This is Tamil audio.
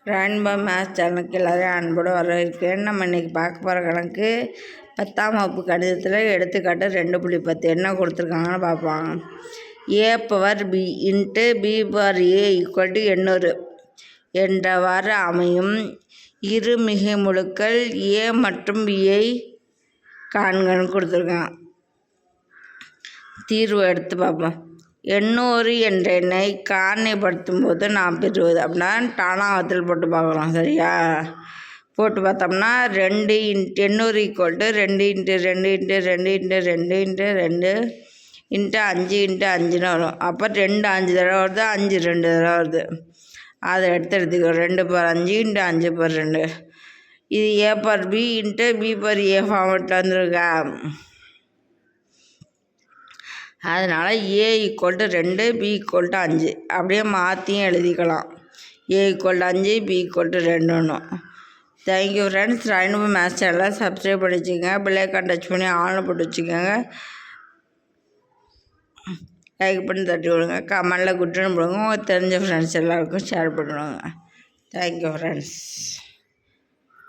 ரெயின்போ மேத்ஸ் சேனலுக்கு எல்லோரையும் அன்போடு வரவேற்கிறேன். நம்ம இன்றைக்கி பார்க்க போகிற கணக்கு 10ஆம் வகுப்பு கணிதத்தில் எடுத்துக்காட்டு 2.10 என்ன கொடுத்துருக்காங்கன்னு பார்ப்பாங்க. a/b இன்ட்டு b/a = 800 என்றவாறு அமையும் இரு மிகைமுழுக்கள் a மற்றும் b-ஐ காண்கன்னு கொடுத்துருக்காங்க. தீர்வு எடுத்து பார்ப்போம். 800 என்ற எண்ணை காரணிப்படுத்தும் போது நாம் பெறுவது அப்படின்னா டானாகத்தில் போட்டு பார்க்கலாம். சரியா? போட்டு பார்த்தோம்னா 2 × 800 = 2 × 2 × 2 × 2 × 2 × 5 × 5ன்னு வரும். அப்போ 2 5 தடவை வருது, 5 2 தடவை வருது. அதை எடுத்துக்கோ 2/5 × 5/2. இது a/b இன்ட்டு b/a ஃபார்மெட்டில் வந்துருக்கா. அதனால் a = 2 b = 5 அப்படியே மாற்றியும் எழுதிக்கலாம். a = 5 b = 2. Thank you friends. Rainbow maths சேனலை சப்ஸ்கிரைப் பண்ணி வச்சுக்கோங்க. பெல்லைக்கான் டச் பண்ணி ஆன்லைன் போட்டு வச்சுக்கோங்க. லைக் பண்ணி தட்டி விடுங்க. கமெண்டில் குட்டுன்னு போடுங்க. உங்களுக்கு தெரிஞ்ச ஃப்ரெண்ட்ஸ் எல்லாருக்கும் ஷேர் பண்ணுவாங்க. Thank you friends.